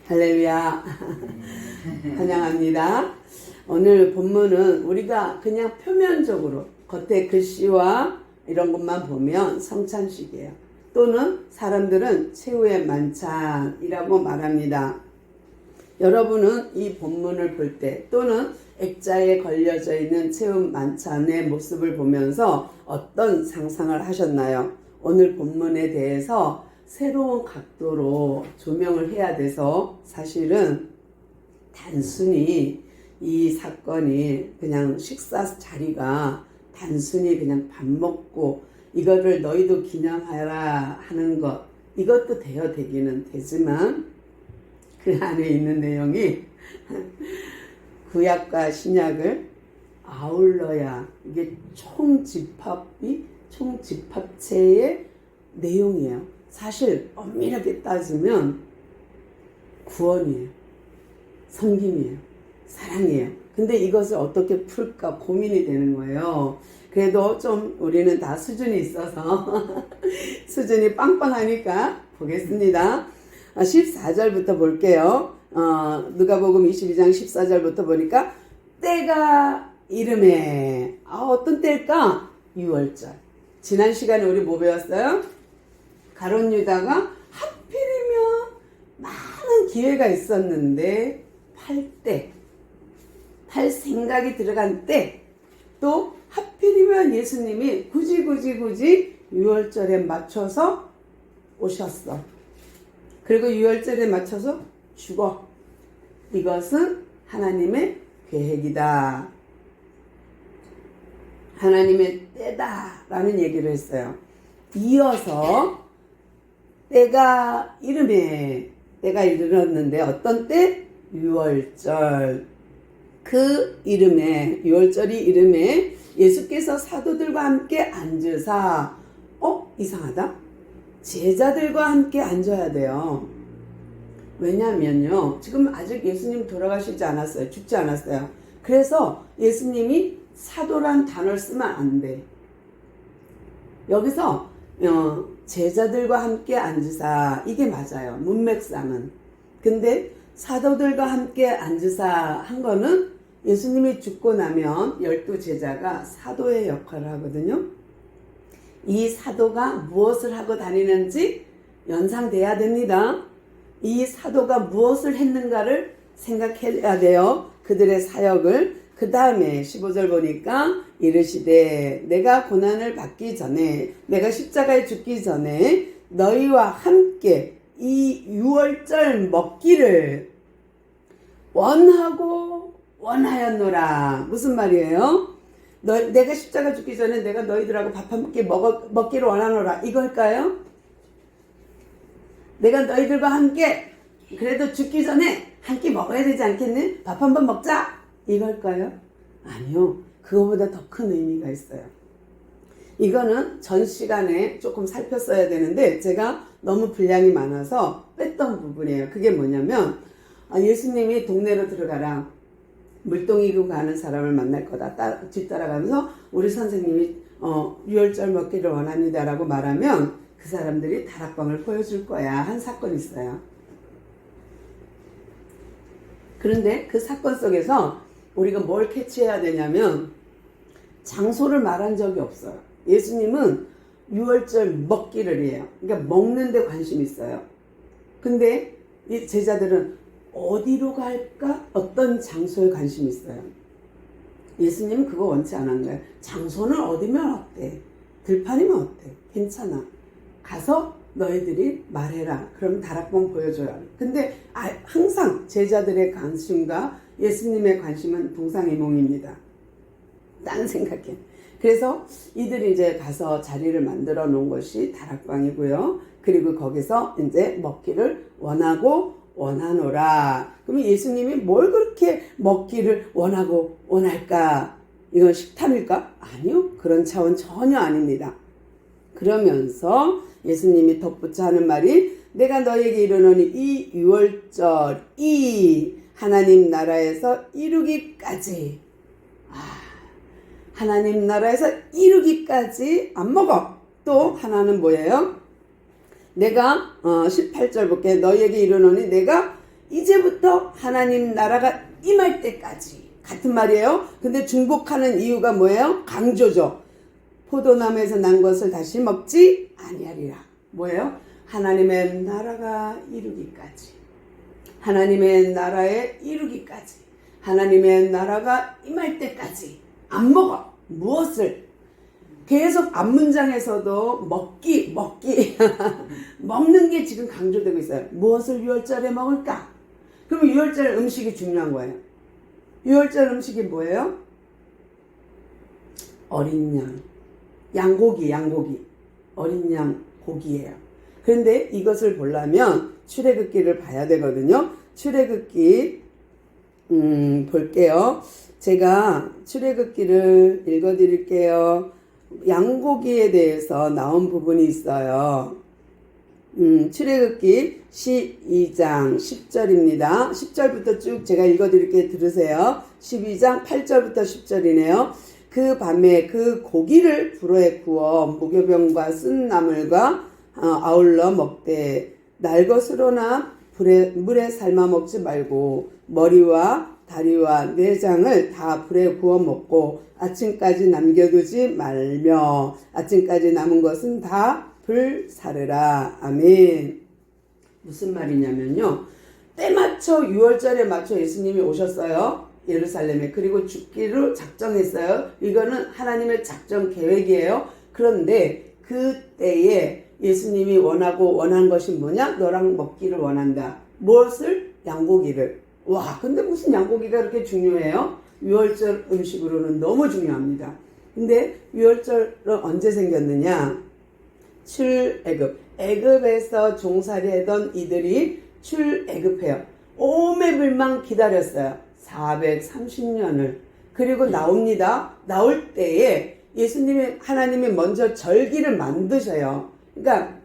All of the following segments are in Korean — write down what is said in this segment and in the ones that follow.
할렐루야. 환영합니다. 오늘 본문은 우리가 그냥 표면적으로 겉에 글씨와 이런 것만 보면 성찬식이에요. 또는 사람들은 최후의 만찬이라고 말합니다. 여러분은 이 본문을 볼 때 또는 액자에 걸려져 있는 최후 만찬의 모습을 보면서 어떤 상상을 하셨나요? 오늘 본문에 대해서 새로운 각도로 조명을 해야 돼서 사실은 단순히 이 사건이 그냥 식사 자리가 단순히 그냥 밥 먹고 이거를 너희도 기념하라 하는 것, 이것도 되기는 되지만 그 안에 있는 내용이 구약과 신약을 아울러야 이게 총집합체의 내용이에요. 사실 엄밀하게 따지면 구원이에요. 섬김이에요. 사랑이에요. 근데 이것을 어떻게 풀까 고민이 되는 거예요. 그래도 좀 우리는 다 수준이 있어서 수준이 빵빵하니까 보겠습니다. 14절부터 볼게요. 누가복음 22장 14절부터 보니까 때가 이름에 어떤 때일까? 6월절. 지난 시간에 우리 뭐 배웠어요? 가룟 유다가 하필이면 많은 기회가 있었는데 팔 생각이 들어간 때, 또 하필이면 예수님이 굳이 6월절에 맞춰서 오셨어. 그리고 6월절에 맞춰서 죽어. 이것은 하나님의 계획이다. 하나님의 때다 라는 얘기를 했어요. 이어서 때가 이르렀는데 어떤 때? 6월절. 그 이름에 6월절이 이름에 예수께서 사도들과 함께 앉으사 이상하다. 제자들과 함께 앉아야 돼요. 왜냐면요, 지금 아직 예수님 돌아가시지 않았어요. 죽지 않았어요. 그래서 예수님이 사도란 단어를 쓰면 안 돼. 여기서 제자들과 함께 앉으사, 이게 맞아요. 문맥상은. 근데 사도들과 함께 앉으사 한 거는 예수님이 죽고 나면 12제자가 사도의 역할을 하거든요. 이 사도가 무엇을 하고 다니는지 연상돼야 됩니다. 이 사도가 무엇을 했는가를 생각해야 돼요. 그들의 사역을. 그 다음에 15절 보니까 이르시되 내가 고난을 받기 전에, 내가 십자가에 죽기 전에 너희와 함께 이 6월절 먹기를 원하였노라. 무슨 말이에요? 내가 십자가 죽기 전에 내가 너희들하고 밥 함께 먹기를 원하노라. 이걸까요? 내가 너희들과 함께 그래도 죽기 전에 한 끼 먹어야 되지 않겠니? 밥 한번 먹자. 이걸까요? 아니요. 그거보다 더 큰 의미가 있어요. 이거는 전 시간에 조금 살폈어야 되는데 제가 너무 분량이 많아서 뺐던 부분이에요. 그게 뭐냐면 예수님이 동네로 들어가라. 물동이고 가는 사람을 만날 거다. 뒤따라가면서 우리 선생님이 6월절 먹기를 원합니다라고 말하면 그 사람들이 다락방을 보여줄 거야 한 사건이 있어요. 그런데 그 사건 속에서 우리가 뭘 캐치해야 되냐면 장소를 말한 적이 없어요. 예수님은 6월절 먹기를 해요. 그러니까 먹는 데 관심이 있어요. 근데 이 제자들은 어디로 갈까? 어떤 장소에 관심이 있어요. 예수님은 그거 원치 않은 거예요. 장소는 어디면 어때? 들판이면 어때? 괜찮아. 가서 너희들이 말해라. 그러면 다락방 보여줘라. 근데 항상 제자들의 관심과 예수님의 관심은 동상이몽입니다. 딴 생각해. 그래서 이들이 이제 가서 자리를 만들어 놓은 것이 다락방이고요. 그리고 거기서 이제 먹기를 원하노라. 그러면 예수님이 뭘 그렇게 먹기를 원할까? 이건 식탐일까? 아니요. 그런 차원 전혀 아닙니다. 그러면서 예수님이 덧붙여 하는 말이 내가 너에게 이르노니 이 6월절이 하나님 나라에서 이루기까지 하나님 나라에서 이루기까지 안 먹어. 또 하나는 뭐예요? 내가 18절 볼게. 너희에게 이르노니 내가 이제부터 하나님 나라가 임할 때까지 같은 말이에요. 근데 중복하는 이유가 뭐예요? 강조죠. 포도나무에서 난 것을 다시 먹지 아니하리라. 뭐예요? 하나님의 나라가 이루기까지. 하나님의 나라에 이루기까지. 하나님의 나라가 임할 때까지 안 먹어. 무엇을? 계속 앞문장에서도 먹기 먹는 게 지금 강조되고 있어요. 무엇을 유월절에 먹을까? 그럼 유월절 음식이 중요한 거예요. 유월절 음식이 뭐예요? 어린 양, 양고기, 어린 양 고기예요. 그런데 이것을 보려면 출애굽기를 봐야 되거든요. 출애굽기 볼게요. 제가 출애굽기를 읽어드릴게요. 양고기에 대해서 나온 부분이 있어요. 출애굽기 12장 10절입니다. 10절부터 쭉 제가 읽어드릴게요. 들으세요. 12장 8절부터 10절이네요. 그 밤에 그 고기를 불에 구워 무교병과 쓴 나물과 아울러 먹되 날것으로나 물에 삶아 먹지 말고 머리와 다리와 내장을 다 불에 구워 먹고 아침까지 남겨두지 말며 아침까지 남은 것은 다 불사르라. 아멘. 무슨 말이냐면요. 때맞춰 6월절에 맞춰 예수님이 오셨어요. 예루살렘에. 그리고 죽기로 작정했어요. 이거는 하나님의 작정 계획이에요. 그런데 그때에 예수님이 원한 것이 뭐냐? 너랑 먹기를 원한다. 무엇을? 양고기를. 와, 근데 무슨 양고기가 그렇게 중요해요? 6월절 음식으로는 너무 중요합니다. 근데 6월절은 언제 생겼느냐? 출애굽. 애굽에서 종살이하던 이들이 출애굽해요. 오매불망 기다렸어요. 430년을. 그리고 나옵니다. 나올 때에 하나님이 먼저 절기를 만드셔요. 그러니까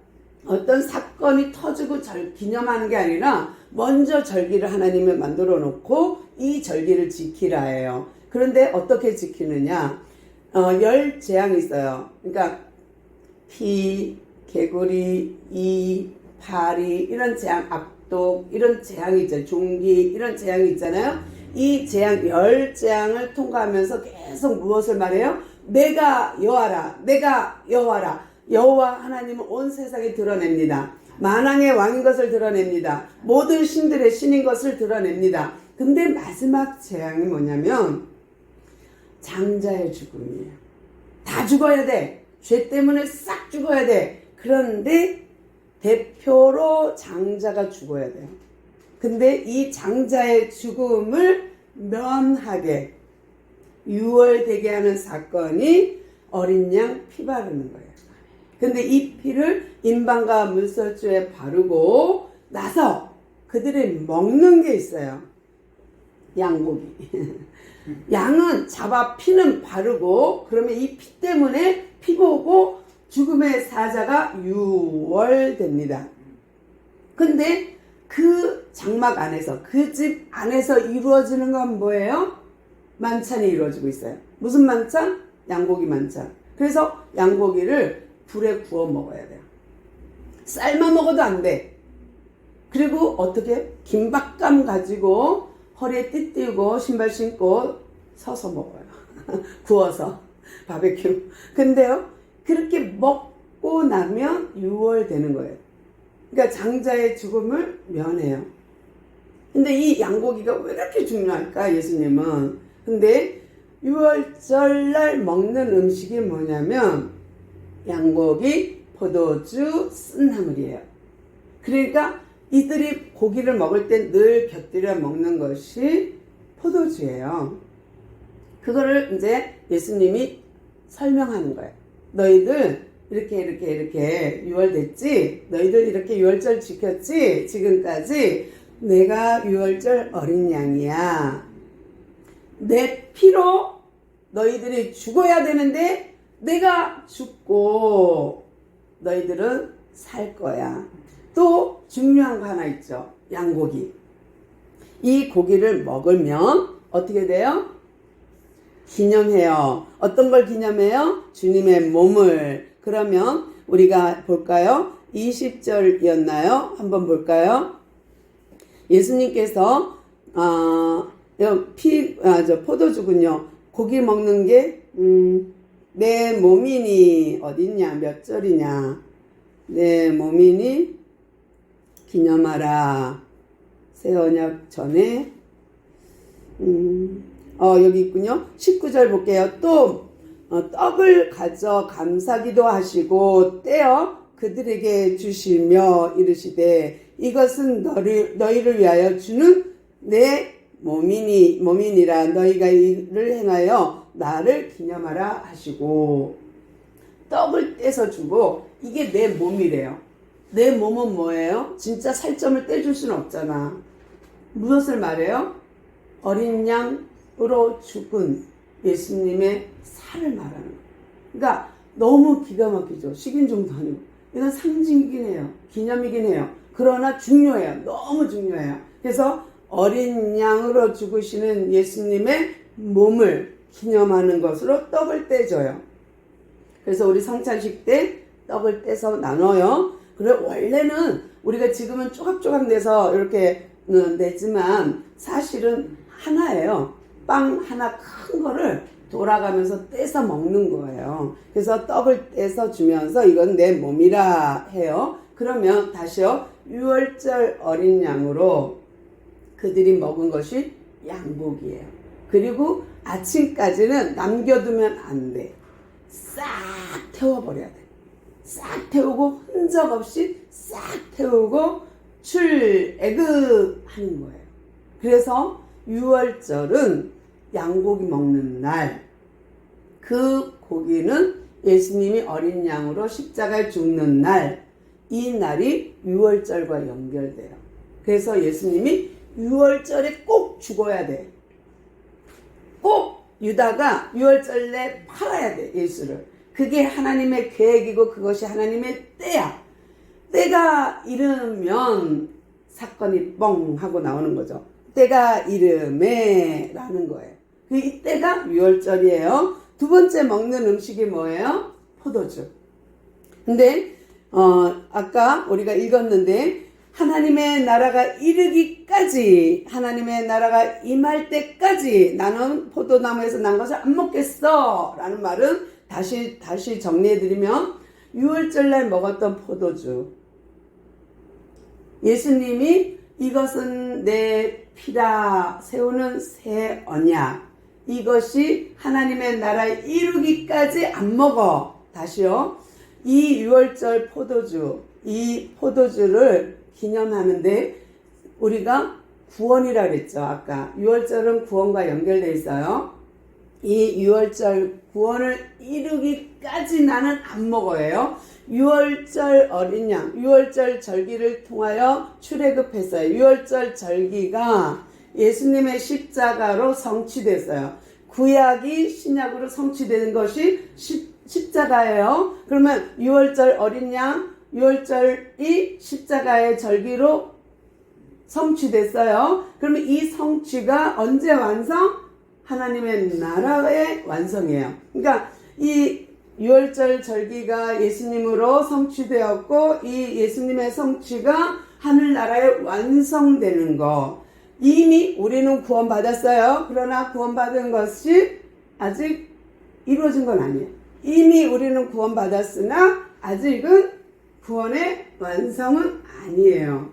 어떤 사건이 터지고 기념하는 게 아니라 먼저 절기를 하나님이 만들어 놓고 이 절기를 지키라 해요. 그런데 어떻게 지키느냐? 10재앙이 있어요. 그러니까 피, 개구리, 이, 파리 이런 재앙, 악독 이런 재앙이 있잖아요. 종기 이런 재앙이 있잖아요. 이 재앙 10재앙을 통과하면서 계속 무엇을 말해요? 내가 여호와라. 내가 여호와라. 여호와 하나님은 온 세상에 드러냅니다. 만왕의 왕인 것을 드러냅니다. 모든 신들의 신인 것을 드러냅니다. 근데 마지막 재앙이 뭐냐면 장자의 죽음이에요. 다 죽어야 돼. 죄 때문에 싹 죽어야 돼. 그런데 대표로 장자가 죽어야 돼요. 근데 이 장자의 죽음을 면하게 유월되게 하는 사건이 어린 양 피 바르는 거예요. 근데 이 피를 인방과 물설주에 바르고 나서 그들이 먹는 게 있어요. 양고기. 양은 잡아 피는 바르고 그러면 이 피 때문에 피 보고 죽음의 사자가 유월됩니다. 근데 그 장막 안에서 그 집 안에서 이루어지는 건 뭐예요? 만찬이 이루어지고 있어요. 무슨 만찬? 양고기 만찬. 그래서 양고기를 불에 구워 먹어야 돼요. 삶아 먹어도 안 돼. 그리고 어떻게? 긴박감 가지고 허리에 띠띠고 신발 신고 서서 먹어요. 구워서 바베큐. 근데요, 그렇게 먹고 나면 유월되는 거예요. 그러니까 장자의 죽음을 면해요. 근데 이 양고기가 왜 그렇게 중요할까? 예수님은. 근데 유월절날 먹는 음식이 뭐냐면 양고기, 포도주, 쓴나물이에요. 그러니까 이들이 고기를 먹을 때 늘 곁들여 먹는 것이 포도주예요. 그거를 이제 예수님이 설명하는 거예요. 너희들 이렇게 유월됐지? 너희들 이렇게 유월절 지켰지? 지금까지 내가 유월절 어린 양이야. 내 피로 너희들이 죽어야 되는데 내가 죽고 너희들은 살 거야. 또 중요한 거 하나 있죠. 양고기. 이 고기를 먹으면 어떻게 돼요? 기념해요. 어떤 걸 기념해요? 주님의 몸을. 그러면 우리가 볼까요? 20절이었나요? 한번 볼까요? 예수님께서 포도주군요. 고기 먹는 게 내 몸이니 어딨냐 몇 절이냐. 내 몸이니 기념하라. 새 언약 전에 여기 있군요. 19절 볼게요. 또 떡을 가져 감사기도 하시고 떼어 그들에게 주시며 이르시되 이것은 너희를 위하여 주는 내 몸이니라. 너희가 이를 행하여 나를 기념하라 하시고, 떡을 떼서 주고 이게 내 몸이래요. 내 몸은 뭐예요? 진짜 살점을 떼줄 수는 없잖아. 무엇을 말해요? 어린 양으로 죽은 예수님의 살을 말하는 거예요. 그러니까 너무 기가 막히죠. 식인종도 아니고. 이건 상징이긴 해요. 기념이긴 해요. 그러나 중요해요. 너무 중요해요. 그래서 어린 양으로 죽으시는 예수님의 몸을 기념하는 것으로 떡을 떼줘요. 그래서 우리 성찬식 때 떡을 떼서 나눠요. 그래 원래는 우리가 지금은 조각조각 내서 이렇게 내지만 사실은 하나예요. 빵 하나 큰 거를 돌아가면서 떼서 먹는 거예요. 그래서 떡을 떼서 주면서 이건 내 몸이라 해요. 그러면 다시요. 유월절 어린 양으로 그들이 먹은 것이 양복이에요. 그리고 아침까지는 남겨두면 안 돼. 싹 태워버려야 돼. 싹 태우고 흔적 없이 싹 태우고 출애굽하는 거예요. 그래서 유월절은 양고기 먹는 날, 그 고기는 예수님이 어린 양으로 십자가에 죽는 날, 이 날이 유월절과 연결돼요. 그래서 예수님이 유월절에 꼭 죽어야 돼. 꼭 유다가 유월절 내 팔아야 돼, 예수를. 그게 하나님의 계획이고 그것이 하나님의 때야. 때가 이르면 사건이 뻥 하고 나오는 거죠. 때가 이름에 라는 거예요. 이 때가 유월절이에요. 두 번째 먹는 음식이 뭐예요? 포도주. 근데 아까 우리가 읽었는데 하나님의 나라가 이르기까지, 하나님의 나라가 임할 때까지 나는 포도나무에서 난 것을 안 먹겠어 라는 말은 다시 정리해드리면 유월절날 먹었던 포도주, 예수님이 이것은 내 피라 세우는 새 언약, 이것이 하나님의 나라에 이루기까지 안 먹어. 다시요. 이 유월절 포도주, 이 포도주를 기념하는데 우리가 구원이라 그랬죠. 아까 유월절은 구원과 연결되어 있어요. 이 유월절 구원을 이루기까지 나는 안 먹어요. 유월절 어린 양, 유월절 절기를 통하여 출애굽했어요. 유월절 절기가 예수님의 십자가로 성취됐어요. 구약이 신약으로 성취되는 것이 십자가예요. 그러면 유월절 어린 양, 유월절이 십자가의 절기로 성취됐어요. 그러면 이 성취가 언제 완성? 하나님의 나라의 완성이에요. 그러니까 이 유월절 절기가 예수님으로 성취되었고 이 예수님의 성취가 하늘나라에 완성되는 거. 이미 우리는 구원받았어요. 그러나 구원받은 것이 아직 이루어진 건 아니에요. 이미 우리는 구원받았으나 아직은 구원의 완성은 아니에요.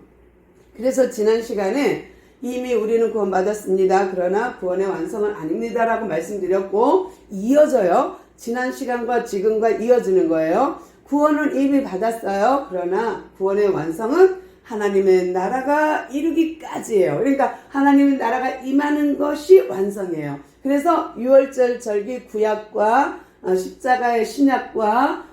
그래서 지난 시간에 이미 우리는 구원받았습니다. 그러나 구원의 완성은 아닙니다. 라고 말씀드렸고 이어져요. 지난 시간과 지금과 이어지는 거예요. 구원은 이미 받았어요. 그러나 구원의 완성은 하나님의 나라가 이루기까지예요. 그러니까 하나님의 나라가 임하는 것이 완성이에요. 그래서 유월절 절기 구약과 십자가의 신약과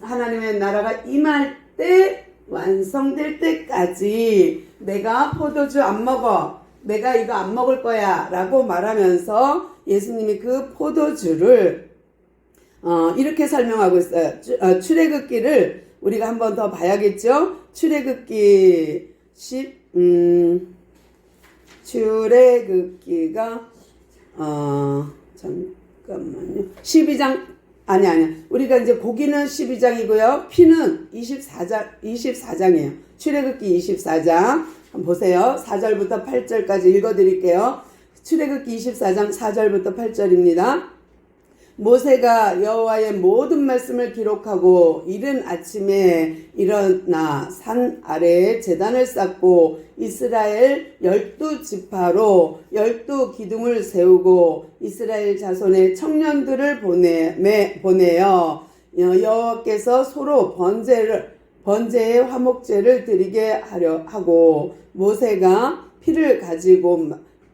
하나님의 나라가 임할 때 완성될 때까지 내가 포도주 안 먹어, 내가 이거 안 먹을 거야 라고 말하면서 예수님이 그 포도주를 이렇게 설명하고 있어요. 출애굽기를 우리가 한 번 더 봐야겠죠. 출애굽기 출애굽기가 잠깐만요. 12장 아니 우리가 이제 고기는 12장이고요. 피는 24장이에요. 출애굽기 24장. 한번 보세요. 4절부터 8절까지 읽어드릴게요. 출애굽기 24장 4절부터 8절입니다. 모세가 여호와의 모든 말씀을 기록하고 이른 아침에 일어나 산 아래에 제단을 쌓고 이스라엘 12지파로 12기둥을 세우고 이스라엘 자손의 청년들을 보내어 여호와께서 서로 번제의 화목제를 드리게 하려 하고 모세가 피를 가지고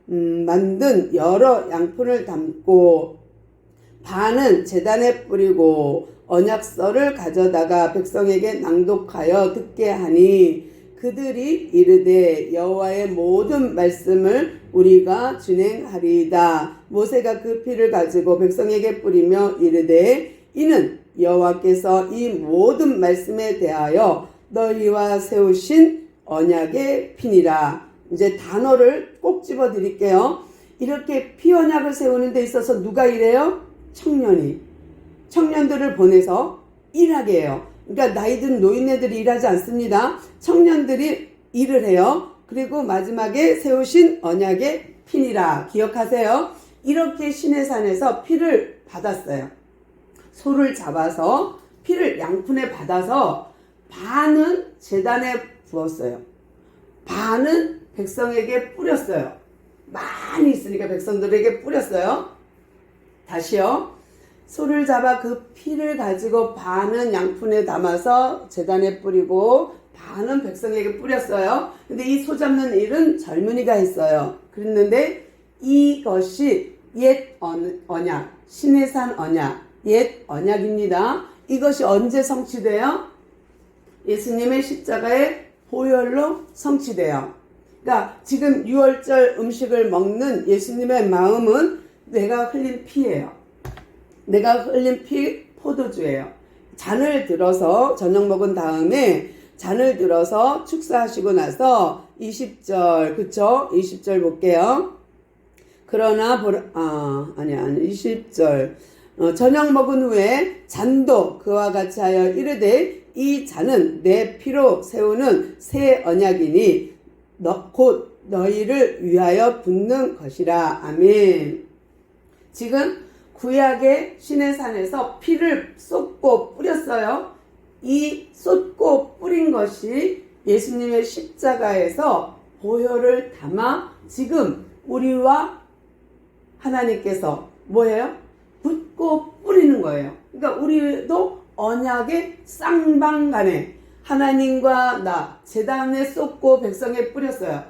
만든 여러 양푼을 담고 반은 제단에 뿌리고 언약서를 가져다가 백성에게 낭독하여 듣게 하니 그들이 이르되 여호와의 모든 말씀을 우리가 준행하리이다. 모세가 그 피를 가지고 백성에게 뿌리며 이르되 이는 여호와께서 이 모든 말씀에 대하여 너희와 세우신 언약의 피니라. 이제 단어를 꼭 집어 드릴게요. 이렇게 피 언약을 세우는 데 있어서 누가 일해요? 청년들을 보내서 일하게 해요. 그러니까 나이든 노인네들이 일하지 않습니다. 청년들이 일을 해요. 그리고 마지막에 세우신 언약의 피니라. 기억하세요. 이렇게 시내산에서 피를 받았어요. 소를 잡아서 피를 양푼에 받아서 반은 제단에 부었어요. 반은 백성에게 뿌렸어요. 많이 있으니까 백성들에게 뿌렸어요. 다시요. 소를 잡아 그 피를 가지고 반은 양푼에 담아서 제단에 뿌리고 반은 백성에게 뿌렸어요. 근데 이 소 잡는 일은 젊은이가 했어요. 그랬는데 이것이 옛 언약, 시내산 언약, 옛 언약입니다. 이것이 언제 성취돼요? 예수님의 십자가의 보혈로 성취돼요. 그러니까 지금 6월절 음식을 먹는 예수님의 마음은 내가 흘린 피예요. 내가 흘린 피 포도주예요. 잔을 들어서 저녁 먹은 다음에 잔을 들어서 축사하시고 나서 20절 그쵸? 20절 볼게요. 그러나 20절 저녁 먹은 후에 잔도 그와 같이 하여 이르되 이 잔은 내 피로 세우는 새 언약이니 곧 너희를 위하여 붓는 것이라. 아멘. 지금 구약의 시내산에서 피를 쏟고 뿌렸어요. 이 쏟고 뿌린 것이 예수님의 십자가에서 보혈을 담아 지금 우리와 하나님께서 뭐예요? 붓고 뿌리는 거예요. 그러니까 우리도 언약의 쌍방간에 하나님과 나 제단에 쏟고 백성에 뿌렸어요.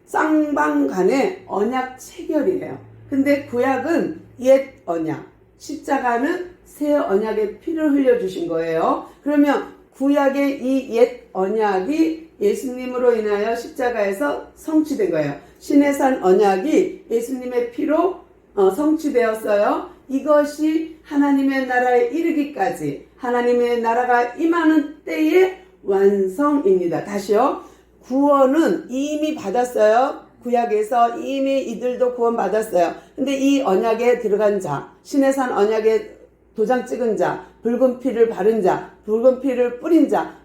쌍방간에 언약 체결이에요. 근데 구약은 옛 언약, 십자가는 새 언약의 피를 흘려주신 거예요. 그러면 구약의 이 옛 언약이 예수님으로 인하여 십자가에서 성취된 거예요. 시내산 언약이 예수님의 피로 성취되었어요. 이것이 하나님의 나라에 이르기까지 하나님의 나라가 임하는 때의 완성입니다. 다시요. 구원은 이미 받았어요. 구약에서 이미 이들도 구원 받았어요. 근데 이 언약에 들어간 자, 시내산 언약에 도장 찍은 자, 붉은 피를 바른 자, 붉은 피를 뿌린 자,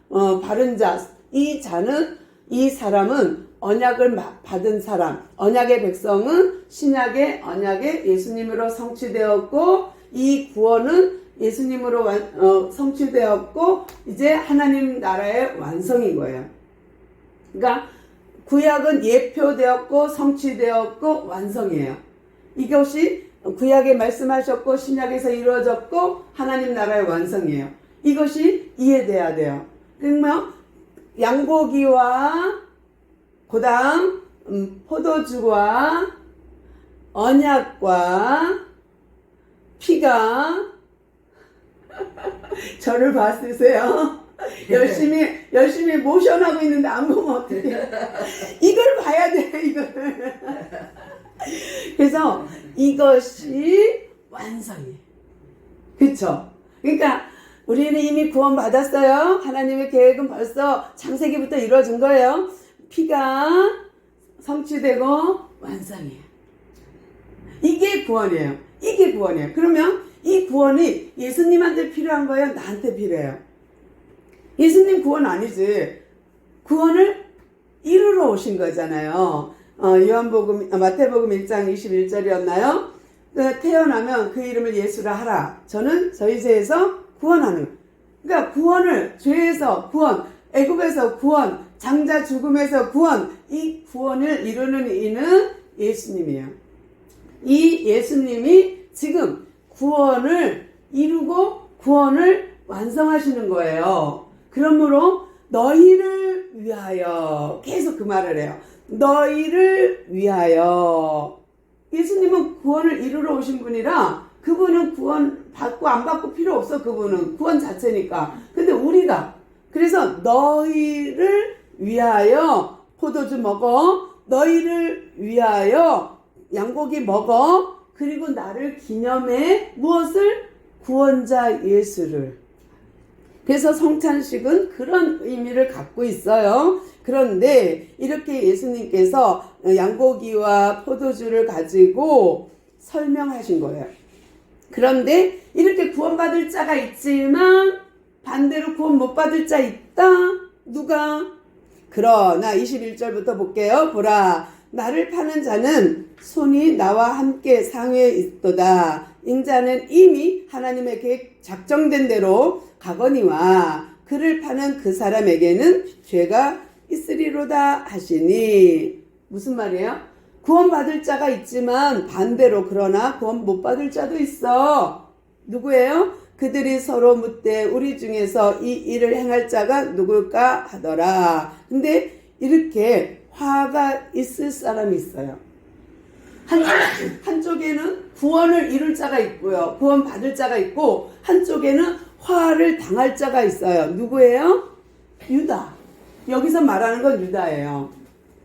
바른 자, 이 자는, 이 사람은 언약을 받은 사람, 언약의 백성은 신약의 언약의 예수님으로 성취되었고, 이 구원은 예수님으로 성취되었고, 이제 하나님 나라의 완성인 거예요. 그러니까 구약은 예표되었고 성취되었고 완성이에요. 이것이 구약에 말씀하셨고 신약에서 이루어졌고 하나님 나라의 완성이에요. 이것이 이해돼야 돼요. 그러면 양고기와 그 다음 포도주와 언약과 피가 저를 봤으세요? 열심히 모션하고 있는데 안 보면 어떡해. 이걸 봐야 돼, 이걸. 그래서 이것이 완성이에요. 그쵸? 그러니까 우리는 이미 구원 받았어요. 하나님의 계획은 벌써 창세기부터 이루어진 거예요. 피가 성취되고 완성이에요. 이게 구원이에요. 이게 구원이에요. 그러면 이 구원이 예수님한테 필요한 거예요? 나한테 필요해요? 예수님 구원 아니지. 구원을 이루러 오신 거잖아요. 마태복음 1장 21절이었나요? 태어나면 그 이름을 예수라 하라. 저는 저희 죄에서 구원하는. 그러니까 구원을, 죄에서 구원, 애굽에서 구원, 장자 죽음에서 구원, 이 구원을 이루는 이는 예수님이에요. 이 예수님이 지금 구원을 이루고 구원을 완성하시는 거예요. 그러므로 너희를 위하여, 계속 그 말을 해요. 너희를 위하여. 예수님은 구원을 이루러 오신 분이라 그분은 구원 받고 안 받고 필요 없어. 그분은 구원 자체니까. 근데 우리가, 그래서 너희를 위하여 포도주 먹어, 너희를 위하여 양고기 먹어, 그리고 나를 기념해 무엇을? 구원자 예수를. 그래서 성찬식은 그런 의미를 갖고 있어요. 그런데 이렇게 예수님께서 양고기와 포도주를 가지고 설명하신 거예요. 그런데 이렇게 구원받을 자가 있지만 반대로 구원 못 받을 자 있다. 누가? 그러나 21절부터 볼게요. 보라, 나를 파는 자는 손이 나와 함께 상회에 있도다. 인자는 이미 하나님의 계획 작정된 대로 가거니와 그를 파는 그 사람에게는 죄가 있으리로다 하시니. 무슨 말이에요? 구원받을 자가 있지만 반대로 그러나 구원 못 받을 자도 있어. 누구예요? 그들이 서로 묻되 우리 중에서 이 일을 행할 자가 누굴까 하더라. 근데 이렇게 화가 있을 사람이 있어요. 한쪽에는 구원을 이룰 자가 있고요. 구원 받을 자가 있고 한쪽에는 화를 당할 자가 있어요. 누구예요? 유다. 여기서 말하는 건 유다예요.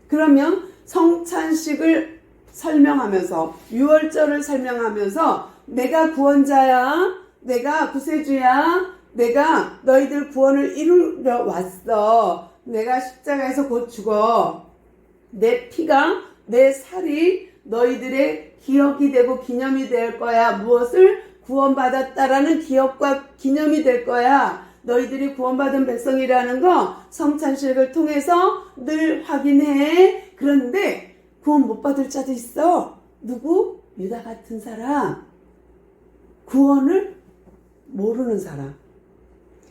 그러면 성찬식을 설명하면서 유월절을 설명하면서 내가 구원자야, 내가 구세주야, 내가 너희들 구원을 이루러 왔어. 내가 십자가에서 곧 죽어. 내 피가, 내 살이 너희들의 기억이 되고 기념이 될 거야. 무엇을? 구원받았다라는 기억과 기념이 될 거야. 너희들이 구원받은 백성이라는 거 성찬식을 통해서 늘 확인해. 그런데 구원 못 받을 자도 있어. 누구? 유다 같은 사람. 구원을 모르는 사람.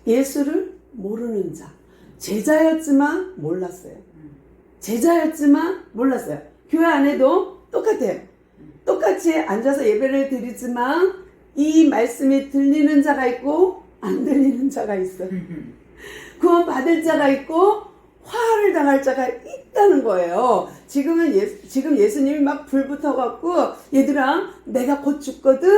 예수를 모르는 자. 제자였지만 몰랐어요. 제자였지만 몰랐어요. 교회 안에도 똑같아요. 똑같이 앉아서 예배를 드리지만 이 말씀이 들리는 자가 있고 안 들리는 자가 있어요. 구원 받을 자가 있고 화를 당할 자가 있다는 거예요. 지금 예수님이 막 불 붙어갖고 얘들아 내가 곧 죽거든.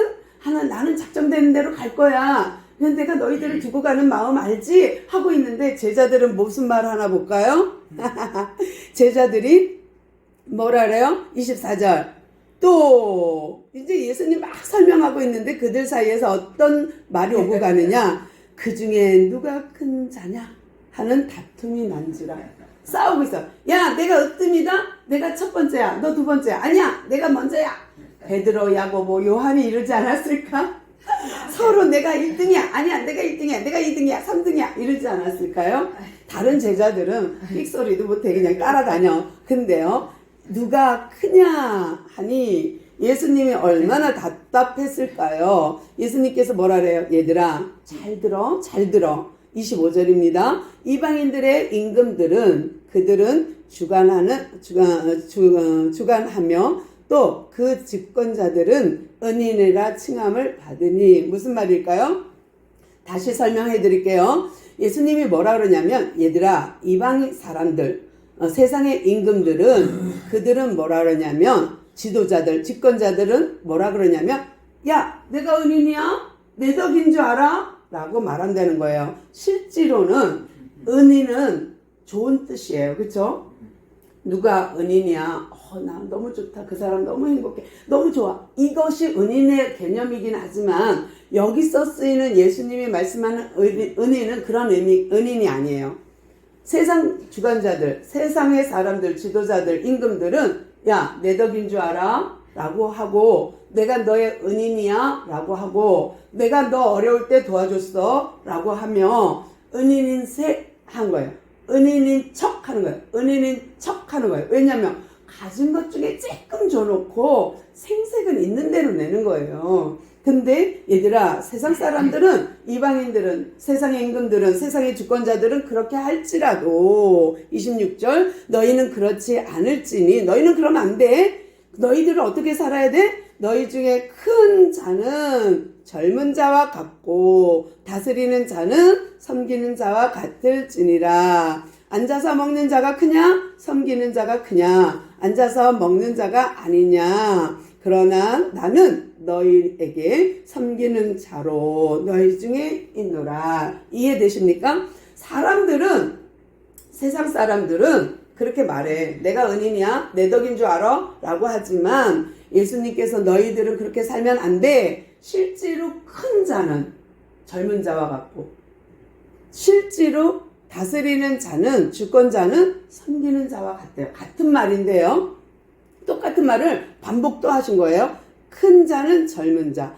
나는 작정되는 대로 갈 거야. 그런데 내가 너희들을 두고 가는 마음 알지? 하고 있는데 제자들은 무슨 말 하나 볼까요? 제자들이 뭐라 그래요? 24절. 또 이제 예수님 막 설명하고 있는데 그들 사이에서 어떤 말이 오고 가느냐? 그 중에 누가 큰 자냐? 하는 다툼이 난지라. 싸우고 있어. 야, 내가 으뜸이다? 내가 첫 번째야. 너 두 번째야. 아니야, 내가 먼저야. 베드로, 야고보, 요한이 이러지 않았을까? 서로 내가 1등이야. 아니야, 내가 1등이야. 내가 2등이야. 3등이야. 이러지 않았을까요? 다른 제자들은 삑소리도 못해 그냥 따라다녀. 근데요, 누가 크냐 하니 예수님이 얼마나 답답했을까요? 예수님께서 뭐라 그래요? 얘들아, 잘 들어, 잘 들어. 25절입니다. 이방인들의 임금들은 그들은 주관하며 또 그 집권자들은 은인이라 칭함을 받으니. 무슨 말일까요? 다시 설명해 드릴게요. 예수님이 뭐라 그러냐면 얘들아, 이방 사람들, 세상의 임금들은 그들은 뭐라 그러냐면 지도자들, 집권자들은 뭐라 그러냐면 야, 내가 은인이야? 내 덕인 줄 알아? 라고 말한다는 거예요. 실제로는 은인은 좋은 뜻이에요. 그렇죠? 누가 은인이야? 나 너무 좋다. 그 사람 너무 행복해. 너무 좋아. 이것이 은인의 개념이긴 하지만 여기서 쓰이는 예수님이 말씀하는 은인은 그런 은인이 아니에요. 세상 주관자들, 세상의 사람들, 지도자들, 임금들은 야, 내 덕인 줄 알아? 라고 하고 내가 너의 은인이야? 라고 하고 내가 너 어려울 때 도와줬어? 라고 하며 은인인 한 거예요. 은인인 척 하는 거예요. 은인인 척 하는 거예요. 왜냐면 가진 것 중에 조금 줘놓고 생색은 있는 대로 내는 거예요. 근데 얘들아, 세상 사람들은, 이방인들은, 세상의 임금들은, 세상의 주권자들은 그렇게 할지라도 26절 너희는 그렇지 않을지니, 너희는 그러면 안 돼. 너희들은 어떻게 살아야 돼? 너희 중에 큰 자는 젊은 자와 같고 다스리는 자는 섬기는 자와 같을지니라. 앉아서 먹는 자가 크냐? 섬기는 자가 크냐? 앉아서 먹는 자가 아니냐? 그러나 나는 너희에게 섬기는 자로 너희 중에 있노라. 이해되십니까? 사람들은, 세상 사람들은 그렇게 말해. 내가 은인이야? 내 덕인 줄 알아? 라고 하지만 예수님께서 너희들은 그렇게 살면 안 돼. 실제로 큰 자는 젊은 자와 같고, 실제로 다스리는 자는, 주권자는 섬기는 자와 같대요. 같은 말인데요. 똑같은 말을 반복도 하신 거예요. 큰 자는 젊은 자,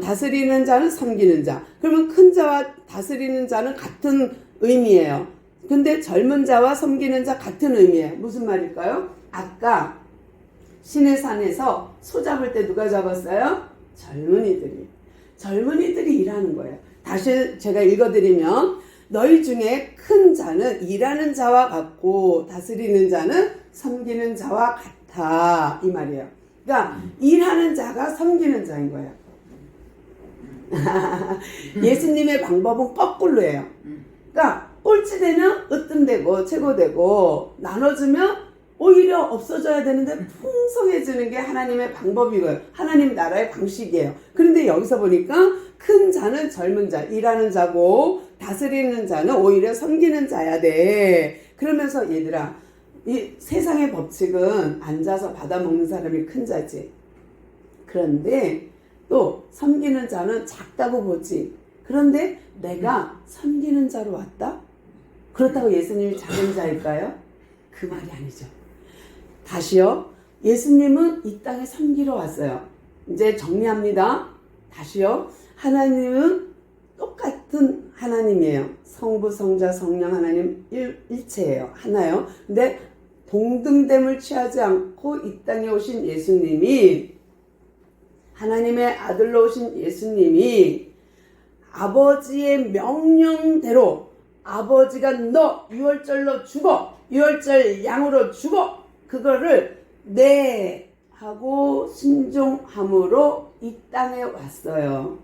다스리는 자는 섬기는 자. 그러면 큰 자와 다스리는 자는 같은 의미예요. 근데 젊은 자와 섬기는 자 같은 의미예요. 무슨 말일까요? 아까 시내산에서 소 잡을 때 누가 잡았어요? 젊은이들이 일하는 거예요. 다시 제가 읽어드리면 너희 중에 큰 자는 일하는 자와 같고 다스리는 자는 섬기는 자와 같아, 이 말이에요. 그러니까 일하는 자가 섬기는 자인 거예요. 예수님의 방법은 거꾸로예요. 그러니까 꼴찌되면 으뜸되고 최고되고, 나눠주면 오히려 없어져야 되는데 풍성해지는 게 하나님의 방법이고요. 하나님 나라의 방식이에요. 그런데 여기서 보니까 큰 자는 젊은 자, 일하는 자고 다스리는 자는 오히려 섬기는 자야 돼. 그러면서 얘들아, 이 세상의 법칙은 앉아서 받아먹는 사람이 큰 자지. 그런데 또 섬기는 자는 작다고 보지. 그런데 내가 섬기는 자로 왔다? 그렇다고 예수님이 작은 자일까요? 그 말이 아니죠. 다시요. 예수님은 이 땅에 섬기러 왔어요. 이제 정리합니다. 다시요. 하나님은 똑같은 하나님이에요. 성부, 성자, 성령 하나님 일체예요. 하나요. 근데 동등됨을 취하지 않고 이 땅에 오신 예수님이, 하나님의 아들로 오신 예수님이 아버지의 명령대로, 아버지가 너 유월절로 죽어, 유월절 양으로 죽어, 그거를 네 하고 순종함으로 이 땅에 왔어요.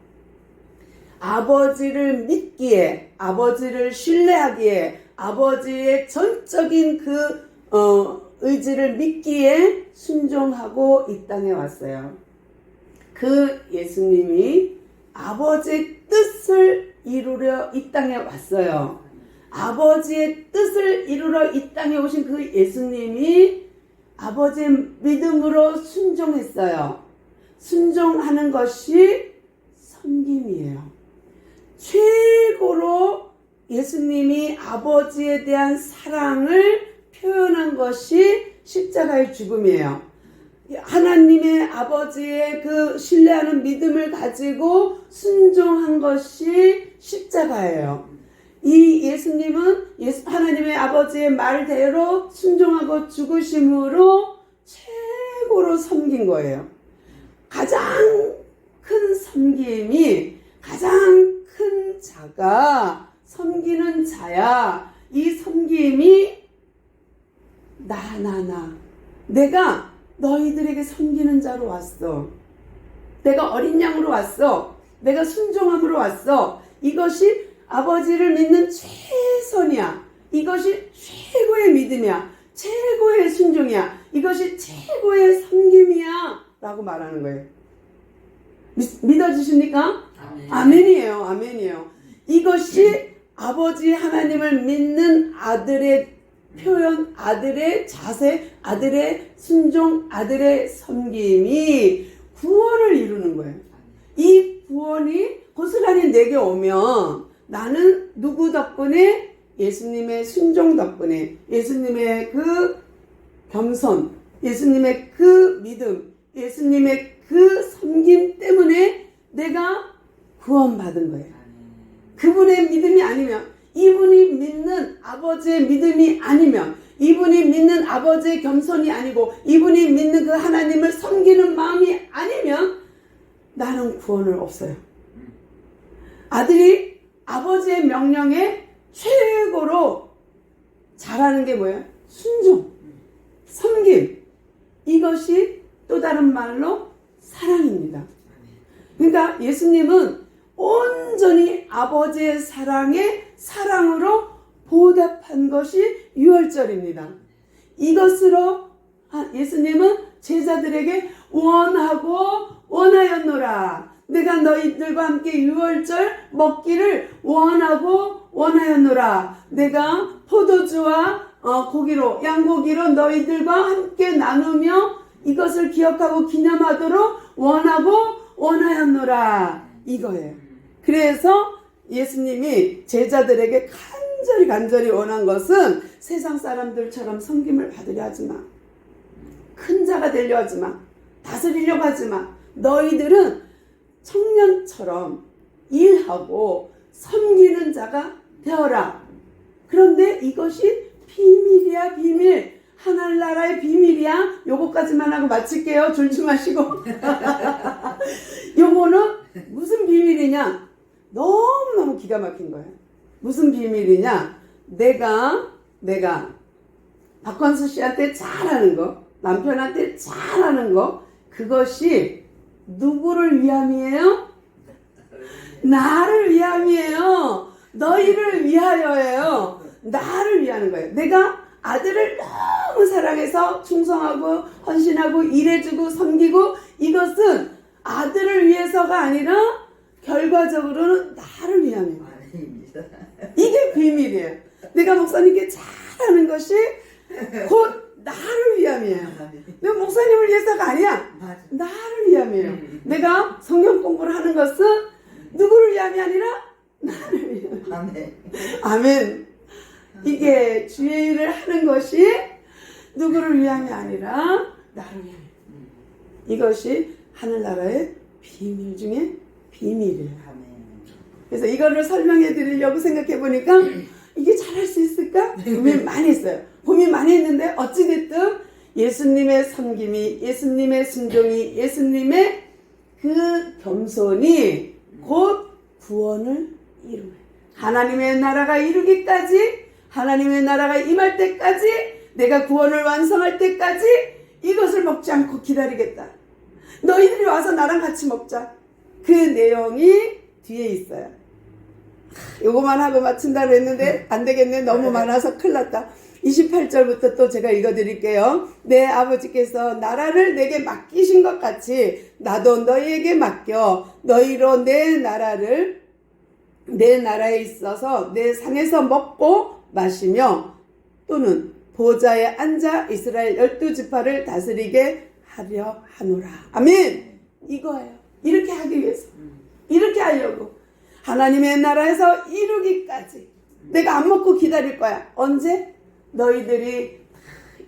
아버지를 믿기에, 아버지를 신뢰하기에, 아버지의 전적인 그 의지를 믿기에 순종하고 이 땅에 왔어요. 그 예수님이 아버지의 뜻을 이루려 이 땅에 왔어요. 아버지의 뜻을 이루러 이 땅에 오신 그 예수님이 아버지의 믿음으로 순종했어요. 순종하는 것이 섬김이에요. 최고로 예수님이 아버지에 대한 사랑을 표현한 것이 십자가의 죽음이에요. 하나님의 아버지의 그 신뢰하는 믿음을 가지고 순종한 것이 십자가예요. 이 예수님은 하나님의 아버지의 말대로 순종하고 죽으심으로 최고로 섬긴 거예요. 가장 큰 섬김이, 가장 큰 자가 섬기는 자야. 이 섬김이 나 내가 너희들에게 섬기는 자로 왔어. 내가 어린 양으로 왔어. 내가 순종함으로 왔어. 이것이 아버지를 믿는 최선이야. 이것이 최고의 믿음이야. 최고의 순종이야. 이것이 최고의 섬김이야 라고 말하는 거예요. 믿어지십니까? 아멘이에요. 아멘이에요. 이것이 아버지 하나님을 믿는 아들의 표현, 아들의 자세, 아들의 순종, 아들의 섬김이 구원을 이루는 거예요. 이 구원이 고스란히 내게 오면 나는 누구 덕분에? 예수님의 순종 덕분에, 예수님의 그 겸손, 예수님의 그 믿음, 예수님의 그 섬김 때문에 내가 구원받은 거예요. 그분의 믿음이 아니면, 이분이 믿는 아버지의 믿음이 아니면, 이분이 믿는 아버지의 겸손이 아니고, 이분이 믿는 그 하나님을 섬기는 마음이 아니면 나는 구원을 없어요. 아들이 아버지의 명령에 최고로 잘하는 게 뭐예요? 순종, 섬김. 이것이 또 다른 말로 사랑입니다. 그러니까 예수님은 온전히 아버지의 사랑으로 보답한 것이 유월절입니다. 이것으로 예수님은 제자들에게 원하였노라. 내가 너희들과 함께 유월절 먹기를 원하였노라. 내가 포도주와 고기로, 양고기로 너희들과 함께 나누며 이것을 기억하고 기념하도록 원하였노라. 이거예요. 그래서 예수님이 제자들에게 간절히 원한 것은 세상 사람들처럼 섬김을 받으려 하지 마. 큰 자가 되려 하지 마. 다스리려고 하지 마. 너희들은 청년처럼 일하고 섬기는 자가 되어라. 그런데 이것이 비밀이야, 비밀. 하늘나라의 비밀이야. 요거까지만 하고 마칠게요. 졸지 마시고. 요거는 무슨 비밀이냐? 너무너무 기가 막힌 거예요. 무슨 비밀이냐? 내가 박건수 씨한테 잘하는 거, 남편한테 잘하는 거, 그것이 누구를 위함이에요? 나를 위함이에요. 너희를 위하여예요. 나를 위하는 거예요. 내가 아들을 너무 사랑해서 충성하고 헌신하고 일해주고 섬기고, 이것은 아들을 위해서가 아니라 결과적으로는 나를 위함이에요. 이게 비밀이에요. 내가 목사님께 잘하는 것이 곧 나를 위함이에요. 내가 목사님을 위해서가 아니야. 나를 위함이에요. 내가 성경 공부를 하는 것은 누구를 위함이 아니라 나를 위함. 아멘. 이게 주의 일을 하는 것이 누구를 위함이 아니라 나를 위함. 이것이 하늘나라의 비밀 중에 비밀이에요. 그래서 이거를 설명해 드리려고 생각해 보니까 이게 잘할 수 있을까? 고민 많이 했어요. 고민 많이 했는데 어찌됐든 예수님의 섬김이, 예수님의 순종이, 예수님의 그 겸손이 곧 구원을 이루어요. 하나님의 나라가 이루기까지, 하나님의 나라가 임할 때까지, 내가 구원을 완성할 때까지 이것을 먹지 않고 기다리겠다. 너희들이 와서 나랑 같이 먹자. 그 내용이 뒤에 있어요. 요거만 하고 마친다고 했는데 안 되겠네. 너무 많아서 큰일 났다. 28절부터 또 제가 읽어드릴게요. 내 아버지께서 나라를 내게 맡기신 것 같이 나도 너희에게 맡겨 너희로 내 나라에 있어서 내 상에서 먹고 마시며 또는 보좌에 앉아 이스라엘 12지파를 다스리게 하려 하노라. 아멘. 이거예요. 이렇게 하기 위해서, 이렇게 하려고 하나님의 나라에서 이루기까지 내가 안 먹고 기다릴 거야. 언제? 너희들이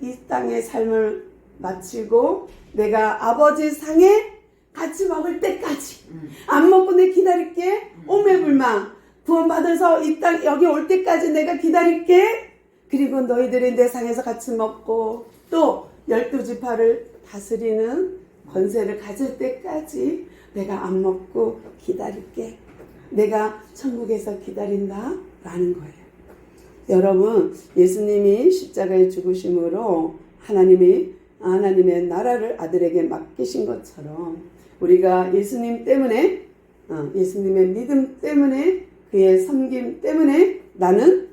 이 땅의 삶을 마치고 내가 아버지 상에 같이 먹을 때까지 안 먹고 내 기다릴게. 오매불망 구원받아서 이 땅 여기 올 때까지 내가 기다릴게. 그리고 너희들이 내 상에서 같이 먹고 또 12지파를 다스리는 권세를 가질 때까지 내가 안 먹고 기다릴게. 내가 천국에서 기다린다 라는 거예요. 여러분, 예수님이 십자가에 죽으심으로 하나님의 나라를 아들에게 맡기신 것처럼 우리가 예수님 때문에, 예수님의 믿음 때문에, 그의 섬김 때문에 나는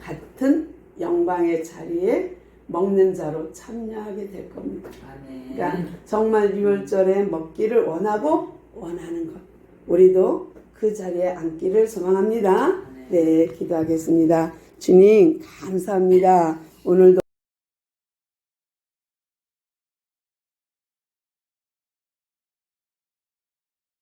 같은 영광의 자리에 먹는 자로 참여하게 될 겁니다. 그러니까 정말 유월절에 먹기를 원하고 원하는 것, 우리도 그 자리에 앉기를 소망합니다. 네, 기도하겠습니다. 주님 감사합니다. 오늘도